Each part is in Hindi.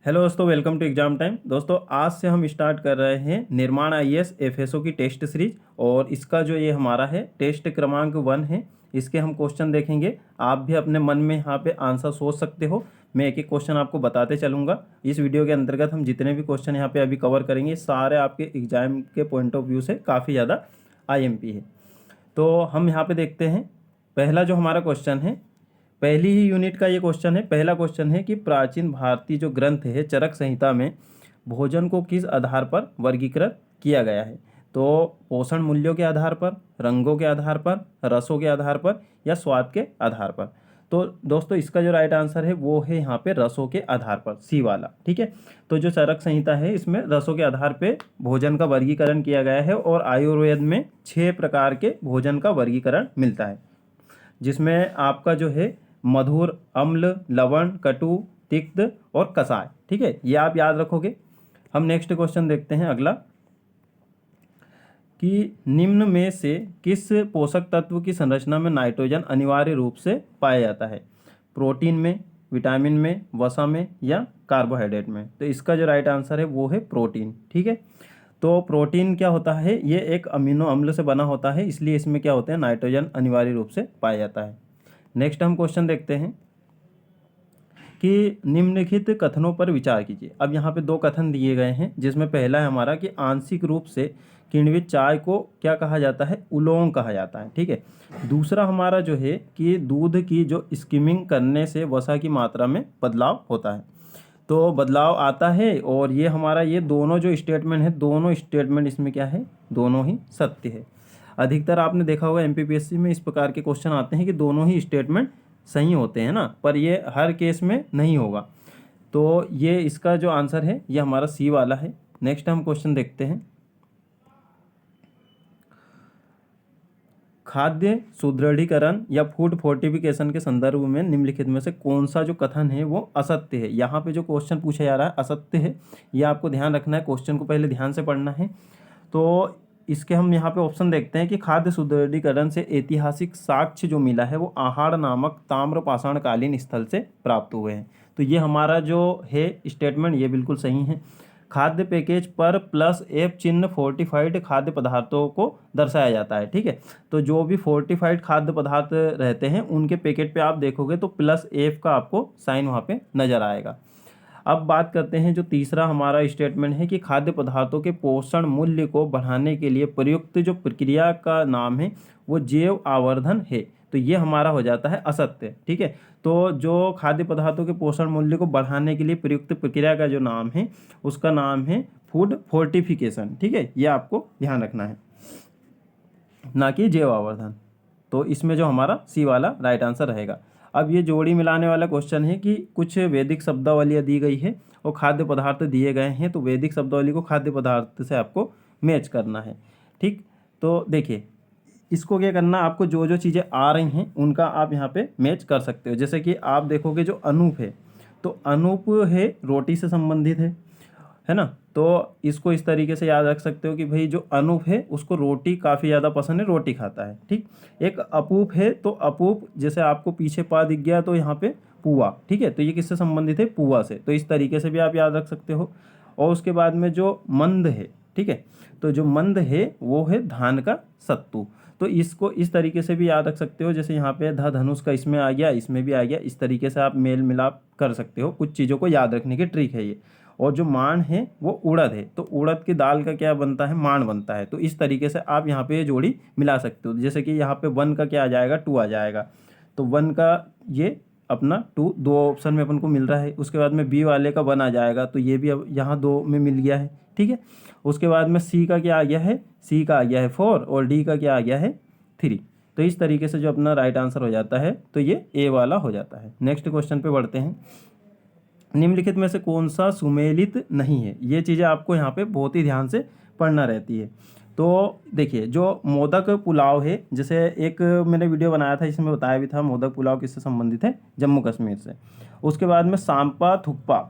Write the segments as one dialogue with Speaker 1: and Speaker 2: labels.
Speaker 1: हेलो दोस्तों, वेलकम टू एग्जाम टाइम। दोस्तों आज से हम स्टार्ट कर रहे हैं निर्माण आईएएस एफएसओ की टेस्ट सीरीज और इसका जो ये हमारा है टेस्ट क्रमांक 1 है। इसके हम क्वेश्चन देखेंगे। आप भी अपने मन में यहाँ पे आंसर सोच सकते हो। मैं एक एक क्वेश्चन आपको बताते चलूँगा। इस वीडियो के अंतर्गत हम जितने भी क्वेश्चन यहाँ पे अभी कवर करेंगे सारे आपके एग्जाम के पॉइंट ऑफ व्यू से काफ़ी ज़्यादा आईएमपी है। तो हम यहाँ पे देखते हैं। पहला जो हमारा क्वेश्चन है, पहली ही यूनिट का ये क्वेश्चन है। पहला क्वेश्चन है कि प्राचीन भारतीय जो ग्रंथ है चरक संहिता में भोजन को किस आधार पर वर्गीकृत किया गया है। तो पोषण मूल्यों के आधार पर, रंगों के आधार पर, रसों के आधार पर या स्वाद के आधार पर। तो दोस्तों इसका जो राइट आंसर है वो है यहाँ पे रसों के आधार पर, सी वाला। ठीक है। तो जो चरक संहिता है इसमें रसों के आधार पे भोजन का वर्गीकरण किया गया है और आयुर्वेद में 6 प्रकार के भोजन का वर्गीकरण मिलता है, जिसमें आपका जो है मधुर, अम्ल, लवण, कटु, तिक्त और कसाय। ठीक है, ये आप याद रखोगे। हम नेक्स्ट क्वेश्चन देखते हैं अगला कि निम्न में से किस पोषक तत्व की संरचना में नाइट्रोजन अनिवार्य रूप से पाया जाता है। प्रोटीन में, विटामिन में, वसा में या कार्बोहाइड्रेट में। तो इसका जो राइट आंसर है वो है प्रोटीन। ठीक है। तो प्रोटीन क्या होता है, ये एक अमीनो अम्ल से बना होता है, इसलिए इसमें क्या होते हैं, नाइट्रोजन अनिवार्य रूप से पाया जाता है। नेक्स्ट हम क्वेश्चन देखते हैं कि निम्नलिखित कथनों पर विचार कीजिए। अब यहाँ पे 2 कथन दिए गए हैं, जिसमें पहला है हमारा कि आंशिक रूप से किण्वित चाय को क्या कहा जाता है, उलोंग कहा जाता है। ठीक है। दूसरा हमारा जो है कि दूध की जो स्किमिंग करने से वसा की मात्रा में बदलाव होता है। तो बदलाव आता है और ये हमारा ये दोनों जो स्टेटमेंट है, दोनों स्टेटमेंट इसमें क्या है, दोनों ही सत्य है। अधिकतर आपने देखा होगा एमपीपीएससी में इस प्रकार के क्वेश्चन आते हैं कि दोनों ही स्टेटमेंट सही होते हैं ना, पर ये हर केस में नहीं होगा। तो ये इसका जो आंसर है ये हमारा सी वाला है। नेक्स्ट हम क्वेश्चन देखते हैं। खाद्य सुदृढ़ीकरण या फूड फोर्टिफिकेशन के संदर्भ में निम्नलिखित में से कौन सा जो कथन है वो असत्य है। यहाँ पे जो क्वेश्चन पूछा जा रहा है असत्य है, ये आपको ध्यान रखना है। क्वेश्चन को पहले ध्यान से पढ़ना है। तो इसके हम यहाँ पे ऑप्शन देखते हैं कि खाद्य सुदृढ़ीकरण से ऐतिहासिक साक्ष्य जो मिला है वो आहार नामक ताम्र पाषाणकालीन स्थल से प्राप्त हुए हैं। तो ये हमारा जो है स्टेटमेंट ये बिल्कुल सही है। खाद्य पैकेज पर +F चिन्ह फोर्टिफाइड खाद्य पदार्थों को दर्शाया जाता है। ठीक है। तो जो भी फोर्टिफाइड खाद्य पदार्थ रहते हैं उनके पैकेट पे आप देखोगे तो +F का आपको साइन वहाँ पे नजर आएगा। अब बात करते हैं जो तीसरा हमारा स्टेटमेंट है कि खाद्य पदार्थों के पोषण मूल्य को बढ़ाने के लिए प्रयुक्त जो प्रक्रिया का नाम है वो जैव आवर्धन है। तो ये हमारा हो जाता है असत्य। ठीक है। तो जो खाद्य पदार्थों के पोषण मूल्य को बढ़ाने के लिए प्रयुक्त प्रक्रिया का जो नाम है उसका नाम है फूड फोर्टिफिकेशन। ठीक है, ये आपको ध्यान रखना है, ना कि जैव आवर्धन। तो इसमें जो हमारा सी वाला राइट आंसर रहेगा। अब ये जोड़ी मिलाने वाला क्वेश्चन है कि कुछ वैदिक शब्दावलियाँ दी गई है और खाद्य पदार्थ दिए गए हैं, तो वैदिक शब्दावली को खाद्य पदार्थ से आपको मैच करना है। ठीक। तो देखिए इसको क्या करना, आपको जो जो चीज़ें आ रही हैं उनका आप यहाँ पे मैच कर सकते हो। जैसे कि आप देखोगे जो अनूप है, तो अनूप है रोटी से संबंधित है ना। तो इसको इस तरीके से याद रख सकते हो कि भाई जो अनूप है उसको रोटी काफ़ी ज़्यादा पसंद है, रोटी खाता है। ठीक। एक अपूप है, तो अपूप जैसे आपको पीछे पा दिख गया तो यहाँ पे पुआ। ठीक है। तो ये किससे संबंधित है, पुआ से। तो इस तरीके से भी आप याद रख सकते हो। और उसके बाद में जो मंद है, ठीक है, तो जो मंद है वो है धान का सत्तू। तो इसको इस तरीके से भी याद रख सकते हो। जैसे यहाँ पे धनुष का इसमें आ गया, इसमें भी आ गया, इस तरीके से आप मेल मिलाप कर सकते हो। कुछ चीज़ों को याद रखने की ट्रिक है ये। और जो मान है वो उड़द है, तो उड़द की दाल का क्या बनता है, मान बनता है। तो इस तरीके से आप यहाँ पे जोड़ी मिला सकते हो। जैसे कि यहाँ पे 1 का क्या आ जाएगा, 2 आ जाएगा। तो 1 का ये अपना 2 दो ऑप्शन में अपन को मिल रहा है। उसके बाद में बी वाले का 1 आ जाएगा, तो ये भी अब यहाँ 2 में मिल गया है। ठीक है। उसके बाद में सी का क्या आ गया है, सी का आ गया है 4 और डी का क्या आ गया है 3। तो इस तरीके से जो अपना राइट आंसर हो जाता है तो ये ए वाला हो जाता है। नेक्स्ट क्वेश्चन पे बढ़ते हैं। निम्नलिखित में से कौन सा सुमेलित नहीं है। ये चीज़ें आपको यहाँ पे बहुत ही ध्यान से पढ़ना रहती है। तो देखिए जो मोदक पुलाव है, जैसे एक मैंने वीडियो बनाया था इसमें बताया भी था मोदक पुलाव किससे संबंधित है, जम्मू कश्मीर से। उसके बाद में सांपा थुक्पा,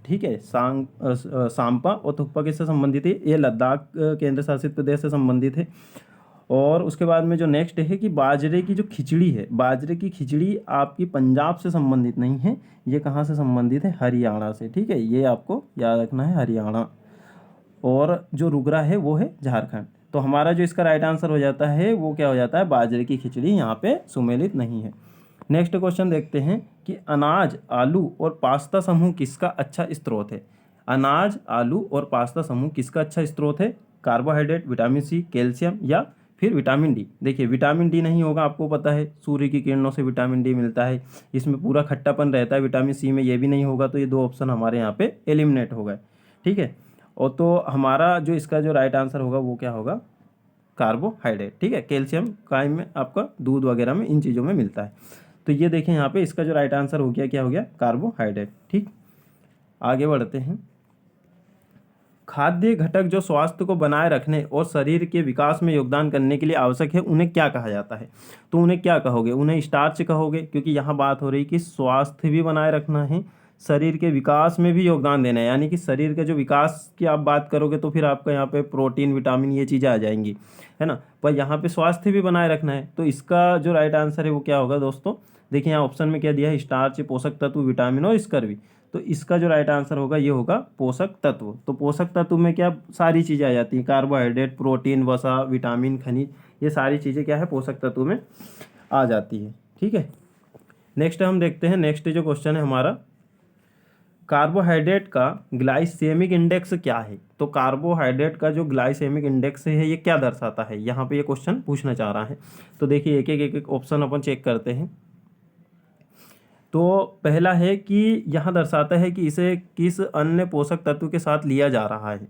Speaker 1: ठीक है, सांपा और थुक्पा किससे संबंधित है, ये लद्दाख केंद्र शासित प्रदेश से संबंधित है। और उसके बाद में जो नेक्स्ट है कि बाजरे की जो खिचड़ी है, बाजरे की खिचड़ी आपकी पंजाब से संबंधित नहीं है, ये कहाँ से संबंधित है, हरियाणा से। ठीक है, ये आपको याद रखना है, हरियाणा। और जो रुगरा है वो है झारखंड। तो हमारा जो इसका राइट आंसर हो जाता है वो क्या हो जाता है, बाजरे की खिचड़ी यहाँ पे सुमेलित नहीं है। नेक्स्ट क्वेश्चन देखते हैं कि अनाज, आलू और पास्ता समूह किसका अच्छा स्रोत है। अनाज, आलू और पास्ता समूह किसका अच्छा स्रोत है, कार्बोहाइड्रेट, विटामिन सी, कैल्शियम या फिर विटामिन डी। देखिए विटामिन डी नहीं होगा, आपको पता है सूर्य की किरणों से विटामिन डी मिलता है, इसमें पूरा खट्टापन रहता है। विटामिन सी में ये भी नहीं होगा, तो ये दो ऑप्शन हमारे यहाँ पे एलिमिनेट हो गए। ठीक है, और तो हमारा जो इसका जो राइट आंसर होगा वो क्या होगा, कार्बोहाइड्रेट। ठीक है, कैल्शियम काय में आपका दूध वगैरह में, इन चीज़ों में मिलता है। तो ये देखें यहाँ पे इसका जो राइट आंसर हो गया, क्या हो गया, कार्बोहाइड्रेट। ठीक, आगे बढ़ते हैं। खाद्य घटक जो स्वास्थ्य को बनाए रखने और शरीर के विकास में योगदान करने के लिए आवश्यक है, उन्हें क्या कहा जाता है। तो उन्हें क्या कहोगे, उन्हें स्टार्च कहोगे, क्योंकि यहाँ बात हो रही कि स्वास्थ्य भी बनाए रखना है, शरीर के विकास में भी योगदान देना है, यानी कि शरीर के जो विकास की आप बात करोगे तो फिर आपका यहाँ पे प्रोटीन, विटामिन, ये चीज़ें आ जाएंगी, है ना। पर यहाँ पे स्वास्थ्य भी बनाए रखना है, तो इसका जो राइट आंसर है वो क्या होगा दोस्तों। देखिए यहाँ ऑप्शन में क्या दिया है, स्टार्च, पोषक तत्व, विटामिन और स्कर्वी। तो इसका जो राइट आंसर होगा ये होगा पोषक तत्व। तो पोषक तत्व में क्या सारी चीज़ें आ जाती हैं, कार्बोहाइड्रेट, प्रोटीन, वसा, विटामिन, खनिज, ये सारी चीज़ें क्या है, पोषक तत्व में आ जाती है। ठीक है, नेक्स्ट हम देखते हैं, नेक्स्ट जो क्वेश्चन है हमारा, कार्बोहाइड्रेट का ग्लाइसेमिक इंडेक्स क्या है। तो कार्बोहाइड्रेट का जो ग्लाइसेमिक इंडेक्स है ये क्या दर्शाता है, यहाँ पे ये क्वेश्चन पूछना चाह रहा है। तो देखिए एक एक ऑप्शन अपन चेक करते हैं। तो पहला है कि यहाँ दर्शाता है कि इसे किस अन्य पोषक तत्व के साथ लिया जा रहा है,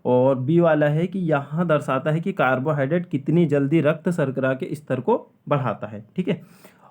Speaker 1: और बी वाला है कि यहाँ दर्शाता है कि कार्बोहाइड्रेट कितनी जल्दी रक्त शर्करा के स्तर को बढ़ाता है। ठीक है,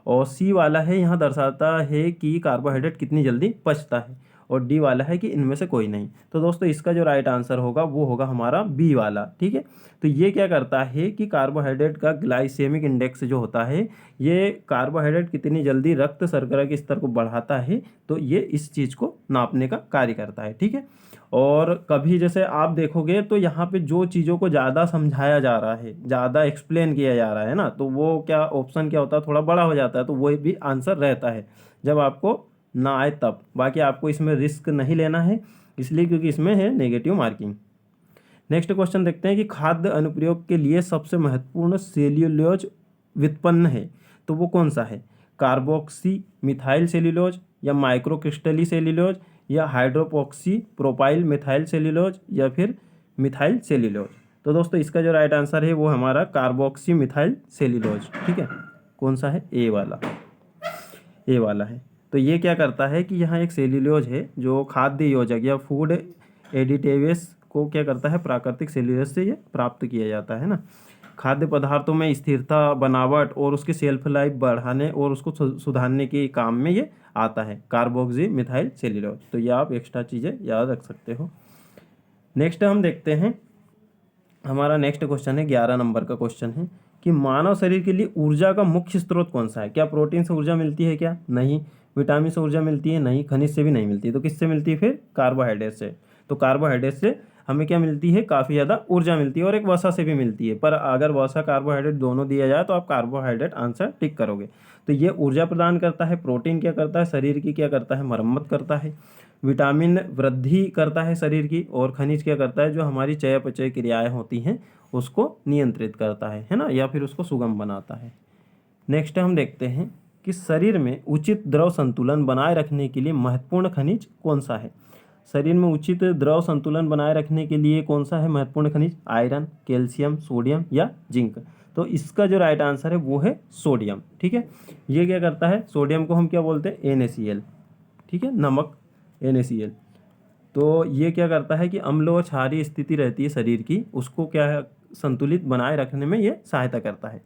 Speaker 1: और सी वाला है यहाँ दर्शाता है कि कार्बोहाइड्रेट कितनी जल्दी पचता है, और डी वाला है कि इनमें से कोई नहीं। तो दोस्तों इसका जो राइट आंसर होगा वो होगा हमारा बी वाला। ठीक है, तो ये क्या करता है कि कार्बोहाइड्रेट का ग्लाइसेमिक इंडेक्स जो होता है, ये कार्बोहाइड्रेट कितनी जल्दी रक्त शर्करा के स्तर को बढ़ाता है, तो ये इस चीज़ को नापने का कार्य करता है। ठीक है, और कभी जैसे आप देखोगे तो यहाँ पे जो चीज़ों को ज़्यादा समझाया जा रहा है, ज़्यादा एक्सप्लेन किया जा रहा है ना, तो वो क्या ऑप्शन क्या होता है, थोड़ा बड़ा हो जाता है, तो वो भी आंसर रहता है जब आपको ना आए तब। बाकी आपको इसमें रिस्क नहीं लेना है, इसलिए क्योंकि इसमें है नेगेटिव मार्किंग। नेक्स्ट क्वेश्चन देखते हैं कि खाद्य अनुप्रयोग के लिए सबसे महत्वपूर्ण सेल्यूलोज व्युत्पन्न है, तो वो कौन सा है, कार्बोक्सी मिथाइल सेल्यूलोज या माइक्रोक्रिस्टली सेल्यूलोज या हाइड्रोपॉक्सी प्रोपाइल मिथाइल सेल्यूलोज या फिर मिथाइल सेल्यूलोज। तो दोस्तों इसका जो राइट आंसर है वो हमारा कार्बोक्सी मिथाइल सेल्यूलोज। ठीक है, कौन सा है, ए वाला, ए वाला है। तो ये क्या करता है कि यहाँ एक सेल्यूलोज है जो खाद्य योजक या फूड एडिटिव्स को क्या करता है, प्राकृतिक सेल्यूलोज से ये प्राप्त किया जाता है ना। खाद्य पदार्थों में स्थिरता, बनावट और उसकी सेल्फ लाइफ बढ़ाने और उसको सुधारने के काम में ये आता है, कार्बोक्सी मिथाइल सेल्यूलोज। तो ये आप एक्स्ट्रा चीज़ें याद रख सकते हो। नेक्स्ट हम देखते हैं, हमारा नेक्स्ट क्वेश्चन है 11 नंबर का क्वेश्चन है कि मानव शरीर के लिए ऊर्जा का मुख्य स्रोत कौन सा है। क्या प्रोटीन से ऊर्जा मिलती है, क्या नहीं, विटामिन से ऊर्जा मिलती है, नहीं, खनिज से भी नहीं मिलती है, तो किससे मिलती है फिर, कार्बोहाइड्रेट से। तो कार्बोहाइड्रेट से हमें क्या मिलती है, काफ़ी ज़्यादा ऊर्जा मिलती है, और एक वसा से भी मिलती है। पर अगर वसा कार्बोहाइड्रेट दोनों दिया जाए तो आप कार्बोहाइड्रेट आंसर टिक करोगे। तो ये ऊर्जा प्रदान करता है, प्रोटीन क्या करता है, शरीर की क्या करता है, मरम्मत करता है, विटामिन वृद्धि करता है शरीर की, और खनिज क्या करता है, जो हमारी चयापचय क्रियाएं होती हैं उसको नियंत्रित करता है ना, या फिर उसको सुगम बनाता है। नेक्स्ट हम देखते हैं कि शरीर में उचित द्रव संतुलन बनाए रखने के लिए महत्वपूर्ण खनिज कौन सा है। शरीर में उचित द्रव संतुलन बनाए रखने के लिए कौन सा है महत्वपूर्ण खनिज, आयरन, कैल्शियम, सोडियम या जिंक। तो इसका जो राइट आंसर है वो है सोडियम। ठीक है, ये क्या करता है, सोडियम को हम क्या बोलते हैं, NaCl। ठीक है, नमक NaCl। तो ये क्या करता है कि अम्ल व क्षारीय स्थिति रहती है शरीर की, उसको क्या है, संतुलित बनाए रखने में ये सहायता करता है।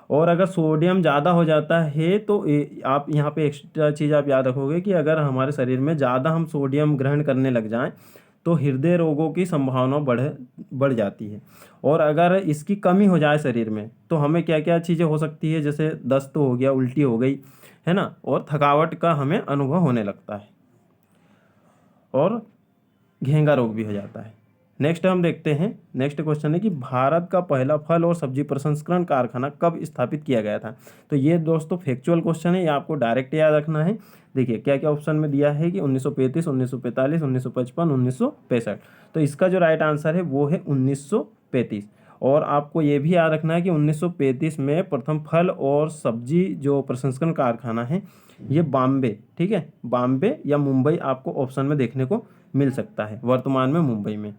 Speaker 1: और अगर सोडियम ज़्यादा हो जाता है तो आप यहाँ पे एक्स्ट्रा चीज़ आप याद रखोगे कि अगर हमारे शरीर में ज़्यादा हम सोडियम ग्रहण करने लग जाएं तो हृदय रोगों की संभावना बढ़ जाती है। और अगर इसकी कमी हो जाए शरीर में तो हमें क्या क्या चीज़ें हो सकती है, जैसे दस्त हो गया, उल्टी हो गई, है ना, और थकावट का हमें अनुभव होने लगता है, और घेंगा रोग भी हो जाता है। नेक्स्ट हम देखते हैं, नेक्स्ट क्वेश्चन है कि भारत का पहला फल और सब्जी प्रसंस्करण कारखाना कब स्थापित किया गया था। तो ये दोस्तों फैक्चुअल क्वेश्चन है, ये आपको डायरेक्ट याद रखना है। देखिए क्या क्या ऑप्शन में दिया है कि 1935, 1945, 1955, 1965। तो इसका जो राइट आंसर है वो है 1935। और आपको ये भी याद रखना है कि 1935 में प्रथम फल और सब्जी जो प्रसंस्करण कारखाना है ये बॉम्बे, ठीक है, बॉम्बे या मुंबई आपको ऑप्शन में देखने को मिल सकता है, वर्तमान में मुंबई में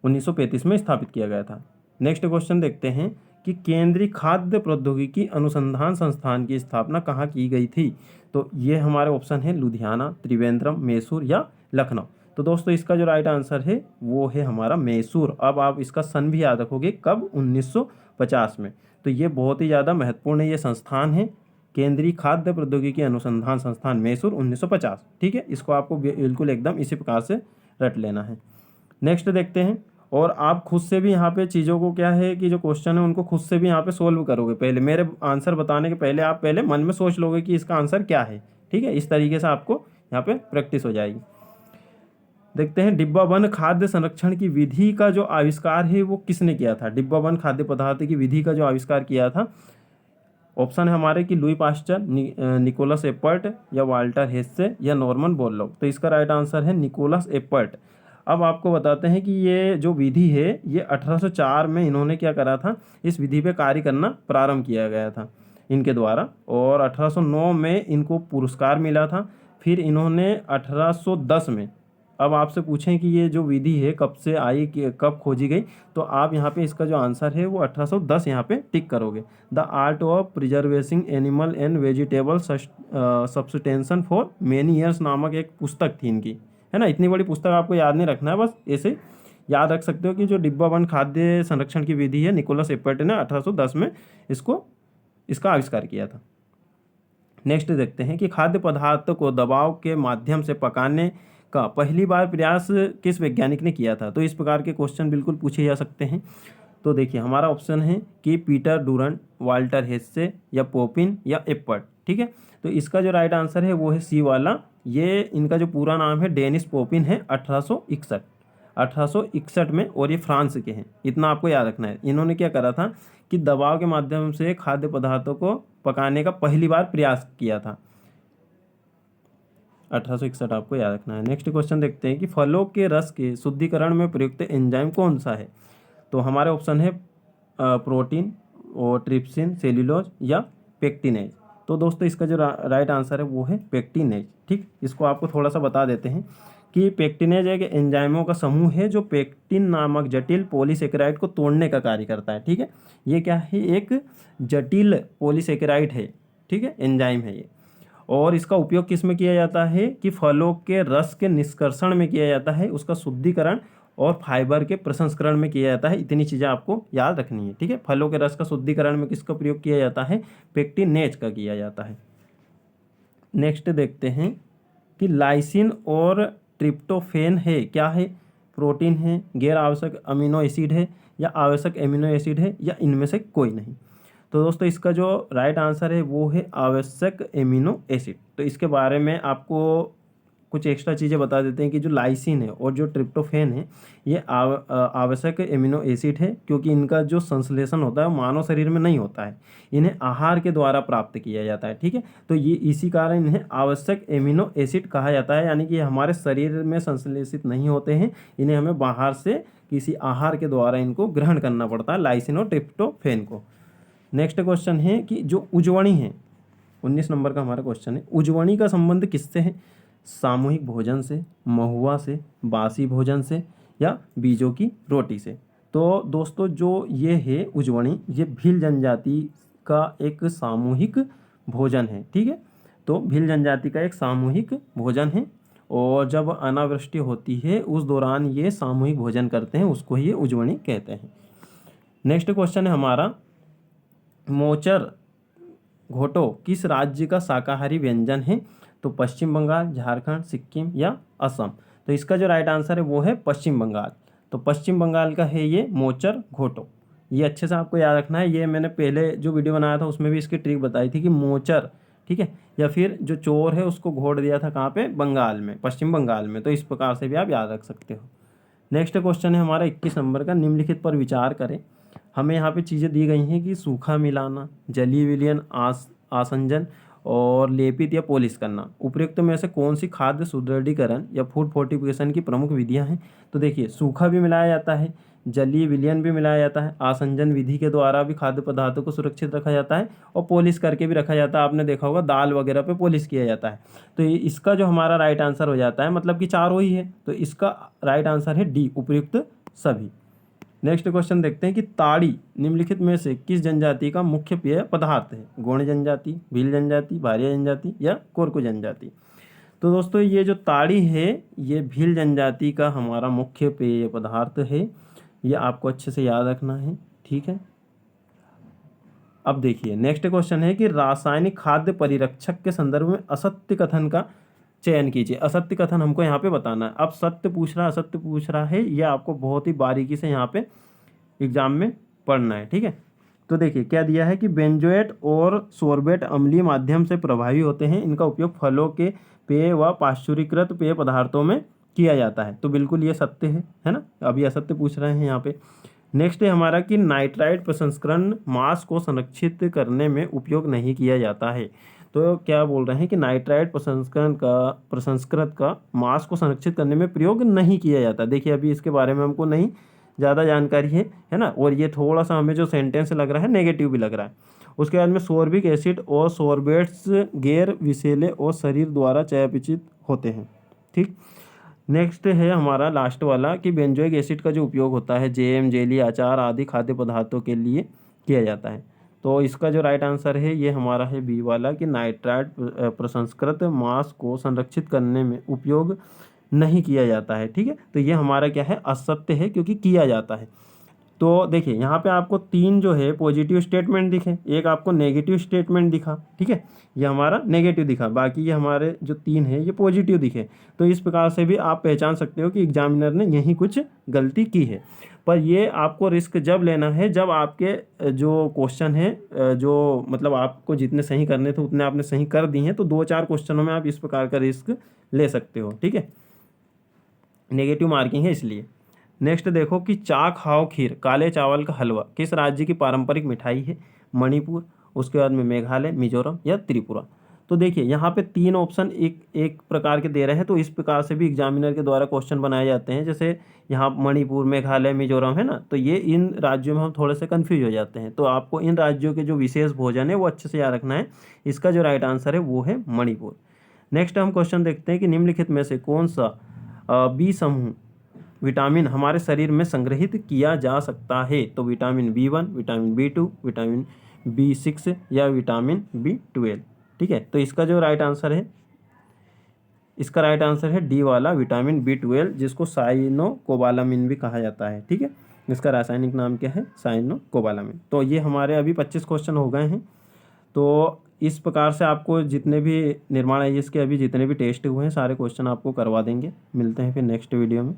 Speaker 1: 1935 में स्थापित किया गया था। नेक्स्ट क्वेश्चन देखते हैं कि केंद्रीय खाद्य प्रौद्योगिकी अनुसंधान संस्थान की स्थापना कहाँ की गई थी। तो ये हमारे ऑप्शन है लुधियाना, त्रिवेंद्रम, मैसूर या लखनऊ। तो दोस्तों इसका जो राइट आंसर है वो है हमारा मैसूर। अब आप इसका सन भी याद रखोगे, कब, 1950 में। तो ये बहुत ही ज़्यादा महत्वपूर्ण है, ये संस्थान है केंद्रीय खाद्य प्रौद्योगिकी अनुसंधान संस्थान मैसूर 1950, ठीक है। इसको आपको बिल्कुल एकदम इसी प्रकार से रट लेना है। नेक्स्ट देखते हैं, और आप खुद से भी यहाँ पे चीज़ों को क्या है कि जो क्वेश्चन है उनको खुद से भी यहाँ पे सोल्व करोगे। पहले मेरे आंसर बताने के पहले आप पहले मन में सोच लोगे कि इसका आंसर क्या है, ठीक है। इस तरीके से आपको यहाँ पे प्रैक्टिस हो जाएगी। देखते हैं डिब्बाबंद खाद्य संरक्षण की विधि का जो आविष्कार है वो किसने किया था। डिब्बाबंद खाद्य पदार्थ की विधि का जो आविष्कार किया था, ऑप्शन है हमारे कि लुई पास्चर, निकोलस एपर्ट या वाल्टर हेस्से या नॉर्मन बोरलॉग। तो इसका राइट आंसर है निकोलस एपर्ट। अब आपको बताते हैं कि ये जो विधि है ये 1804 में इन्होंने क्या करा था, इस विधि पे कार्य करना प्रारंभ किया गया था इनके द्वारा, और 1809 में इनको पुरस्कार मिला था। फिर इन्होंने 1810 में, अब आपसे पूछें कि ये जो विधि है कब से आई, कि कब खोजी गई, तो आप यहाँ पे इसका जो आंसर है वो 1810 यहाँ पे टिक करोगे। The art of preserving animal and vegetable substances for many years नामक एक पुस्तक थी इनकी, है ना। इतनी बड़ी पुस्तक आपको याद नहीं रखना है, बस ऐसे याद रख सकते हो कि जो डिब्बाबंद खाद्य संरक्षण की विधि है निकोलस एपर्ट ने 1810 में इसका आविष्कार किया था। नेक्स्ट देखते हैं कि खाद्य पदार्थ को दबाव के माध्यम से पकाने का पहली बार प्रयास किस वैज्ञानिक ने किया था। तो इस प्रकार के क्वेश्चन बिल्कुल पूछे जा सकते हैं। तो देखिए हमारा ऑप्शन है कि पीटर डुरंट, वाल्टर हेस्से या पोपिन या एपर्ट, ठीक है। तो इसका जो राइट आंसर है वो है सी वाला। ये इनका जो पूरा नाम है डेनिस पोपिन है, 1861 में, और ये फ्रांस के हैं। इतना आपको याद रखना है। इन्होंने क्या करा था कि दबाव के माध्यम से खाद्य पदार्थों को पकाने का पहली बार प्रयास किया था, 1861 आपको याद रखना है। नेक्स्ट क्वेश्चन देखते हैं कि फलों के रस के शुद्धिकरण में प्रयुक्त एंजाइम कौन सा है। तो हमारे ऑप्शन है प्रोटीन और ट्रिप्सिन, सेल्यूलोज या पेक्टिनेज। तो दोस्तों इसका जो राइट आंसर है वो है पेक्टिनेज, ठीक। इसको आपको थोड़ा सा बता देते हैं कि पेक्टिनेज एक एंजाइमों का समूह है जो पेक्टिन नामक जटिल पॉलीसेकेराइड को तोड़ने का कार्य करता है, ठीक है। ये क्या है, एक जटिल पॉलीसेकेराइड है, ठीक है, एंजाइम है ये। और इसका उपयोग किस में किया जाता है कि फलों के रस के निष्कर्षण में किया जाता है, उसका शुद्धिकरण और फाइबर के प्रसंस्करण में किया जाता है। इतनी चीज़ें आपको याद रखनी है, ठीक है। फलों के रस का शुद्धिकरण में किसका प्रयोग किया जाता है, पेक्टिनेज का किया जाता है। नेक्स्ट देखते हैं कि लाइसिन और ट्रिप्टोफेन है क्या है, प्रोटीन है, गैर आवश्यक अमीनो एसिड है या आवश्यक एमिनो एसिड है या इनमें से कोई नहीं। तो दोस्तों इसका जो राइट आंसर है वो है आवश्यक एमिनो एसिड। तो इसके बारे में आपको कुछ एक्स्ट्रा चीज़ें बता देते हैं कि जो लाइसिन है और जो ट्रिप्टोफेन है ये आवश्यक एमिनो एसिड है, क्योंकि इनका जो संश्लेषण होता है वो मानव शरीर में नहीं होता है, इन्हें आहार के द्वारा प्राप्त किया जाता है, ठीक है। तो ये इसी कारण इन्हें आवश्यक एमिनो एसिड कहा जाता है, यानी कि हमारे शरीर में संश्लेषित नहीं होते हैं, इन्हें हमें बाहर से किसी आहार के द्वारा इनको ग्रहण करना पड़ता है, लाइसिन और ट्रिप्टोफेन को। नेक्स्ट क्वेश्चन है कि जो उजवणी है, 19 नंबर का हमारा क्वेश्चन है, उजवणी का संबंध किससे है, सामूहिक भोजन से, महुआ से, बासी भोजन से या बीजों की रोटी से। तो दोस्तों जो ये है उजवणी, ये भील जनजाति का एक सामूहिक भोजन है, ठीक है। तो भील जनजाति का एक सामूहिक भोजन है, और जब अनावृष्टि होती है उस दौरान ये सामूहिक भोजन करते हैं, उसको ही ये उजवणी कहते हैं। नेक्स्ट क्वेश्चन है हमारा, मोचर घोटो किस राज्य का शाकाहारी व्यंजन है। तो पश्चिम बंगाल, झारखंड, सिक्किम या असम। तो इसका जो राइट आंसर है वो है पश्चिम बंगाल। तो पश्चिम बंगाल का है ये मोचर घोटो। ये अच्छे से आपको याद रखना है। ये मैंने पहले जो वीडियो बनाया था उसमें भी इसकी ट्रिक बताई थी कि मोचर, ठीक है, या फिर जो चोर है उसको घोट दिया था कहाँ पे, बंगाल में, पश्चिम बंगाल में। तो इस प्रकार से भी आप याद रख सकते हो। नेक्स्ट क्वेश्चन है हमारा 21 नंबर का, निम्नलिखित पर विचार करें। हमें यहाँ पे चीज़ें दी गई हैं कि सूखा मिलाना, जलीय विलयन, आसंजन और लेपित या पॉलिश करना, उपयुक्त में से कौन सी खाद्य सुदृढ़ीकरण या फूड फोर्टिफिकेशन की प्रमुख विधियां हैं। तो देखिए, सूखा भी मिलाया जाता है, जलीय विलयन भी मिलाया जाता है, आसंजन विधि के द्वारा भी खाद्य पदार्थों को सुरक्षित रखा जाता है और पॉलिश करके भी रखा जाता है। आपने देखा होगा दाल वगैरह पे पॉलिश किया जाता है। तो इसका जो हमारा राइट आंसर हो जाता है, मतलब कि चारों ही है, तो इसका राइट आंसर है डी, उपयुक्त सभी। नेक्स्ट क्वेश्चन देखते हैं कि ताड़ी निम्नलिखित में से किस जनजाति का मुख्य पेय पदार्थ है। गोंड जनजाति, भील जनजाति, भारिया जनजाति या कोरकू जनजाति। तो दोस्तों ये जो ताड़ी है ये भील जनजाति का हमारा मुख्य पेय पदार्थ है, ये आपको अच्छे से याद रखना है, ठीक है। अब देखिए नेक्स्ट क्वेश्चन है कि रासायनिक खाद्य परिरक्षक के संदर्भ में असत्य कथन का चयन कीजिए। असत्य कथन हमको यहाँ पे बताना है। अब सत्य पूछ रहा है, असत्य पूछ रहा है, यह आपको बहुत ही बारीकी से यहाँ पे एग्जाम में पढ़ना है, ठीक है। तो देखिए क्या दिया है कि बेंजोएट और सोर्बेट अम्लीय माध्यम से प्रभावी होते हैं, इनका उपयोग फलों के पेय व पाश्चुरीकृत पेय पदार्थों में किया जाता है। तो बिल्कुल ये सत्य है ना। अभी असत्य पूछ रहे हैं यहाँ पे। नेक्स्ट है हमारा कि नाइट्राइट प्रसंस्करण मांस को संरक्षित करने में उपयोग नहीं किया जाता है। तो क्या बोल रहे हैं कि नाइट्राइट प्रसंस्कृत का मांस को संरक्षित करने में प्रयोग नहीं किया जाता। देखिए अभी इसके बारे में हमको नहीं ज़्यादा जानकारी है ना। और ये थोड़ा सा हमें जो सेंटेंस लग रहा है नेगेटिव भी लग रहा है। उसके बाद में सोर्बिक एसिड और सोर्बेट्स गैर विषैले और शरीर द्वारा चयापचित होते हैं, ठीक। नेक्स्ट है हमारा लास्ट वाला कि बेंजोइक एसिड का जो उपयोग होता है जैम, जेली, अचार आदि खाद्य पदार्थों के लिए किया जाता है। तो इसका जो राइट आंसर है ये हमारा है बी वाला कि नाइट्राइट प्रसंस्कृत मांस को संरक्षित करने में उपयोग नहीं किया जाता है, ठीक है। तो ये हमारा क्या है, असत्य है, क्योंकि किया जाता है। तो देखिए यहाँ पे आपको 3 जो है पॉजिटिव स्टेटमेंट दिखे, एक आपको नेगेटिव स्टेटमेंट दिखा, ठीक है। ये हमारा नेगेटिव दिखा, बाकी ये हमारे जो 3 है ये पॉजिटिव दिखे। तो इस प्रकार से भी आप पहचान सकते हो कि एग्जामिनर ने यहीं कुछ गलती की है। पर ये आपको रिस्क जब लेना है जब आपके जो क्वेश्चन है, जो मतलब आपको जितने सही करने थे उतने आपने सही कर दिए हैं, तो 2-4 क्वेश्चनों में आप इस प्रकार का रिस्क ले सकते हो, ठीक है। नेगेटिव मार्किंग है इसलिए। नेक्स्ट देखो कि चाक हाव खीर, काले चावल का हलवा किस राज्य की पारंपरिक मिठाई है। मणिपुर, उसके बाद में मेघालय, मिजोरम या त्रिपुरा। तो देखिए यहाँ पे 3 ऑप्शन एक प्रकार के दे रहे हैं। तो इस प्रकार से भी एग्जामिनर के द्वारा क्वेश्चन बनाए जाते हैं। जैसे यहाँ मणिपुर, मेघालय, मिजोरम है ना, तो ये इन राज्यों में हम थोड़े से कन्फ्यूज हो जाते हैं। तो आपको इन राज्यों के जो विशेष भोजन है वो अच्छे से याद रखना है। इसका जो राइट आंसर है वो है मणिपुर। नेक्स्ट हम क्वेश्चन देखते हैं कि निम्नलिखित में से कौन सा बी समूह विटामिन हमारे शरीर में संग्रहित किया जा सकता है। तो vitamin B1, vitamin B2, vitamin B6 या विटामिन B12, ठीक है। तो इसका जो राइट आंसर है, इसका राइट आंसर है डी वाला विटामिन B12, जिसको साइनोकोबालामिन भी कहा जाता है, ठीक है। इसका रासायनिक नाम क्या है, साइनोकोबालामिन। तो ये हमारे अभी 25 क्वेश्चन हो गए हैं। तो इस प्रकार से आपको जितने भी निर्माण आईएएस के अभी जितने भी टेस्ट हुए हैं सारे क्वेश्चन आपको करवा देंगे। मिलते हैं फिर नेक्स्ट वीडियो में।